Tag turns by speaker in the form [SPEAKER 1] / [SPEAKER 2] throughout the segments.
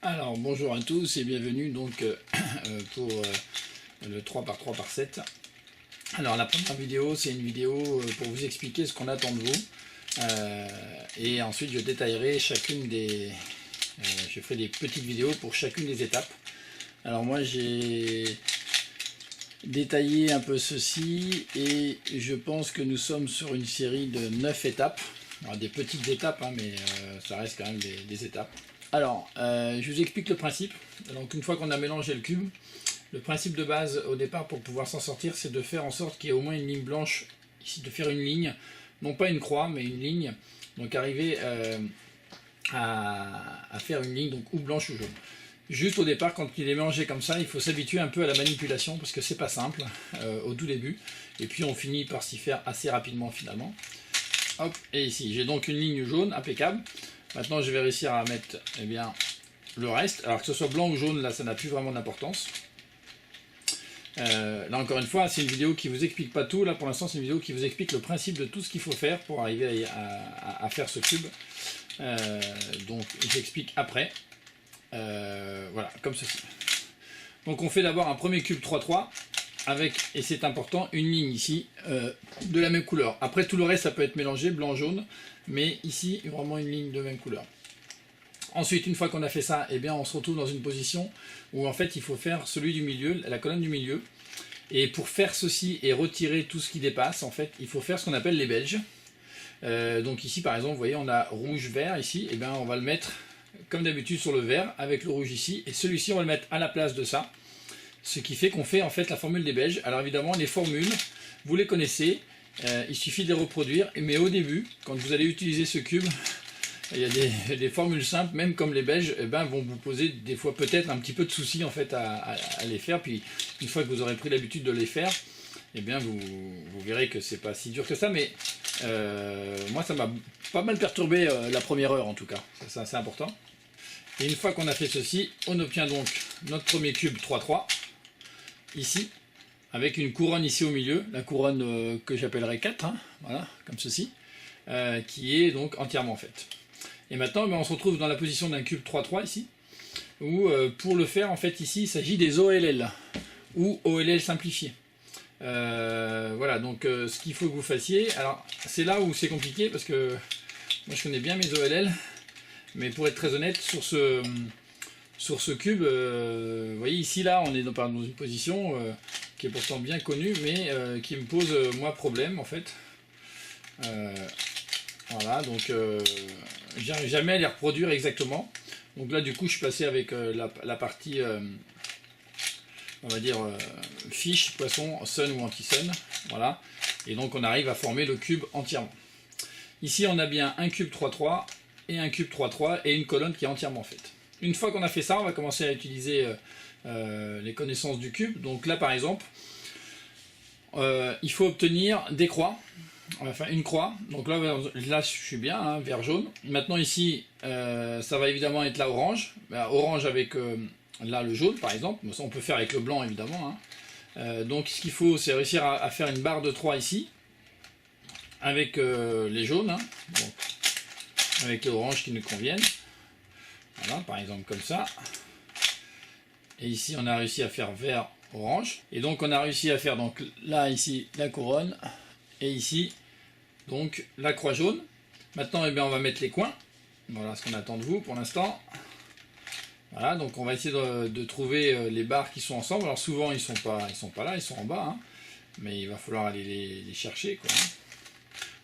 [SPEAKER 1] Alors bonjour à tous et bienvenue donc pour le 3 par 3 par 7. Alors la première vidéo c'est une vidéo pour vous expliquer ce qu'on attend de vous et ensuite je détaillerai chacune des... je ferai des petites vidéos pour chacune des étapes. Alors moi j'ai détaillé un peu ceci et je pense que nous sommes sur une série de 9 étapes. Alors, des petites étapes hein, mais ça reste quand même des étapes. Alors, je vous explique le principe. Donc, une fois qu'on a mélangé le cube, le principe de base au départ pour pouvoir s'en sortir, c'est de faire en sorte qu'il y ait au moins une ligne blanche, ici de faire une ligne, non pas une croix, mais une ligne. Donc, arriver à faire une ligne, donc ou blanche ou jaune. Juste au départ, quand il est mélangé comme ça, il faut s'habituer un peu à la manipulation parce que c'est pas simple au tout début. Et puis, on finit par s'y faire assez rapidement finalement. Hop, et ici, j'ai donc une ligne jaune impeccable. Maintenant, je vais réussir à mettre le reste. Alors que ce soit blanc ou jaune, là, ça n'a plus vraiment d'importance. Là, encore une fois, c'est une vidéo qui ne vous explique pas tout. Là, pour l'instant, c'est une vidéo qui vous explique le principe de tout ce qu'il faut faire pour arriver à faire ce cube. Donc, j'explique après. Voilà, comme ceci. Donc, on fait d'abord un premier cube 3-3 avec, et c'est important, une ligne ici de la même couleur. Après, tout le reste, ça peut être mélangé, blanc-jaune. Mais ici, vraiment une ligne de même couleur. Ensuite, une fois qu'on a fait ça, eh bien, on se retrouve dans une position où en fait, il faut faire celui du milieu, la colonne du milieu. Et pour faire ceci et retirer tout ce qui dépasse, en fait, il faut faire ce qu'on appelle les belges. Donc ici, par exemple, vous voyez, on a rouge-vert ici. Eh bien, on va le mettre comme d'habitude sur le vert avec le rouge ici. Et celui-ci, on va le mettre à la place de ça. Ce qui fait qu'on fait en fait la formule des belges. Alors évidemment, les formules, vous les connaissez. Il suffit de les reproduire, mais au début, quand vous allez utiliser ce cube, il y a des formules simples, même comme les belges, vont vous poser des fois peut-être un petit peu de soucis en fait à les faire. Puis une fois que vous aurez pris l'habitude de les faire, vous verrez que c'est pas si dur que ça. Mais moi, ça m'a pas mal perturbé la première heure en tout cas. Ça, c'est important. Et une fois qu'on a fait ceci, on obtient donc notre premier cube 3-3 ici. Avec une couronne ici au milieu, la couronne que j'appellerai 4, hein, voilà, comme ceci, qui est donc entièrement faite. Et maintenant, on se retrouve dans la position d'un cube 3-3 ici, où pour le faire, en fait, ici, il s'agit des OLL, ou OLL simplifiés. Voilà, donc ce qu'il faut que vous fassiez, alors c'est là où c'est compliqué, parce que moi je connais bien mes OLL, mais pour être très honnête, sur ce cube, vous voyez ici, là, on est dans une position qui est pourtant bien connue, mais qui me pose, moi, problème, en fait. Voilà, donc, j'arrive jamais à les reproduire exactement. Donc là, du coup, je suis passé avec la partie, on va dire, fiche, poisson, sun ou anti-sun. Voilà. Et donc, on arrive à former le cube entièrement. Ici, on a bien un cube 3-3 et un cube 3-3 et une colonne qui est entièrement faite. Une fois qu'on a fait ça, on va commencer à utiliser les connaissances du cube. Donc là, par exemple, il faut obtenir des croix, enfin une croix. Donc là je suis bien, hein, vert jaune. Maintenant ici, ça va évidemment être là orange. Orange avec là le jaune, par exemple. Ça, on peut faire avec le blanc, évidemment. Hein. Donc ce qu'il faut, c'est réussir à faire une barre de 3 ici, avec les jaunes, hein. Donc, avec les oranges qui nous conviennent. Voilà, par exemple comme ça. Et ici, on a réussi à faire vert, orange. Et donc, on a réussi à faire donc là, ici, la couronne. Et ici, donc, la croix jaune. Maintenant, on va mettre les coins. Voilà ce qu'on attend de vous pour l'instant. Voilà, donc on va essayer de trouver les barres qui sont ensemble. Alors souvent, ils sont pas là, ils sont en bas. Hein. Mais il va falloir aller les chercher, quoi.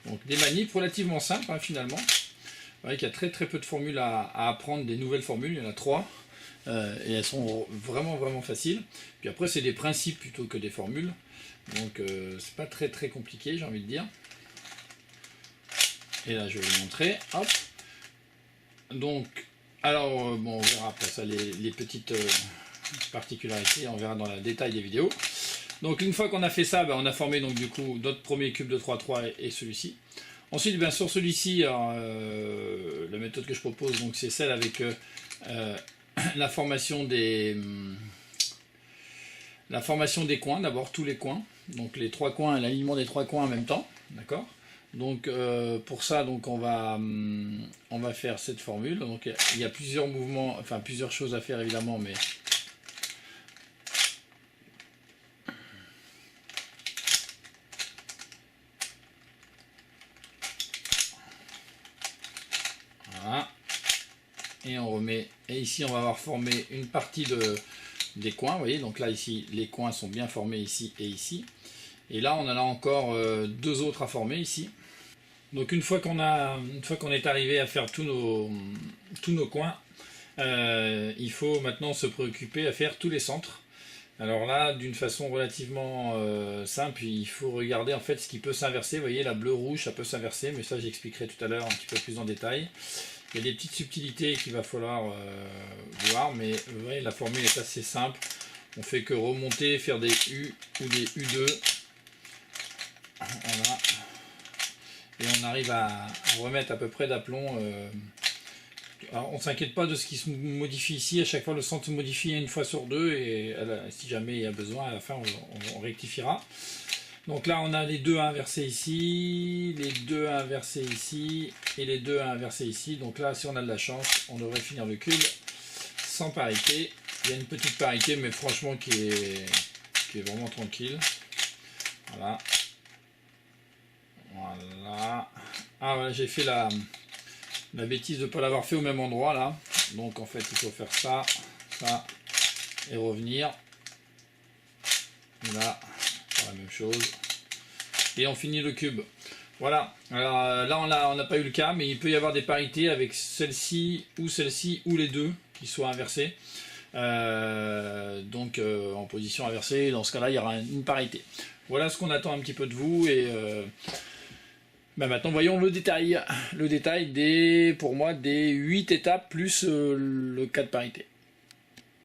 [SPEAKER 1] Donc, des manips relativement simples, hein, finalement. Vous voyez qu'il y a très très peu de formules à apprendre, des nouvelles formules, il y en a 3, et elles sont vraiment faciles. Puis après c'est des principes plutôt que des formules, donc c'est pas très très compliqué, j'ai envie de dire. Et là je vais vous montrer, hop. Donc, alors bon, on verra après ça les petites particularités, on verra dans le détail des vidéos. Donc une fois qu'on a fait ça, on a formé donc du coup notre premier cube de 3-3 et celui-ci. Ensuite, bien sur celui-ci, la méthode que je propose, c'est celle avec la formation des coins, d'abord tous les coins, donc les 3 coins, l'alignement des 3 coins en même temps, d'accord. Donc pour ça, donc on va faire cette formule. Donc il y a plusieurs mouvements, enfin plusieurs choses à faire évidemment, mais voilà. Et on remet. Et ici on va avoir formé une partie des coins. Vous voyez, donc là ici les coins sont bien formés ici et ici. Et là on en a encore deux autres à former ici. Donc une fois qu'on est arrivé à faire tous nos coins, il faut maintenant se préoccuper à faire tous les centres. Alors là, d'une façon relativement simple, il faut regarder en fait ce qui peut s'inverser. Vous voyez, la bleu-rouge, ça peut s'inverser, mais ça j'expliquerai tout à l'heure un petit peu plus en détail. Il y a des petites subtilités qu'il va falloir voir, mais vous voyez, la formule est assez simple. On fait que remonter, faire des U ou des U2. Voilà. Et on arrive à remettre à peu près d'aplomb. Alors on ne s'inquiète pas de ce qui se modifie ici. À chaque fois, le centre se modifie une fois sur deux. Et si jamais il y a besoin, à la fin, on rectifiera. Donc là, on a les deux à inverser ici, les deux à inverser ici, et les deux à inverser ici. Donc là, si on a de la chance, on devrait finir le cube sans parité. Il y a une petite parité, mais franchement qui est vraiment tranquille. Voilà. Voilà. Ah voilà, j'ai fait la bêtise de ne pas l'avoir fait au même endroit là. Donc en fait il faut faire ça, ça et revenir. Là, la même chose. Et on finit le cube. Voilà. Alors là on n'a pas eu le cas, mais il peut y avoir des parités avec celle-ci ou les deux qui soient inversées. Donc en position inversée, dans ce cas là il y aura une parité. Voilà ce qu'on attend un petit peu de vous et maintenant voyons le détail. Le détail pour moi des 8 étapes plus le cas de parité.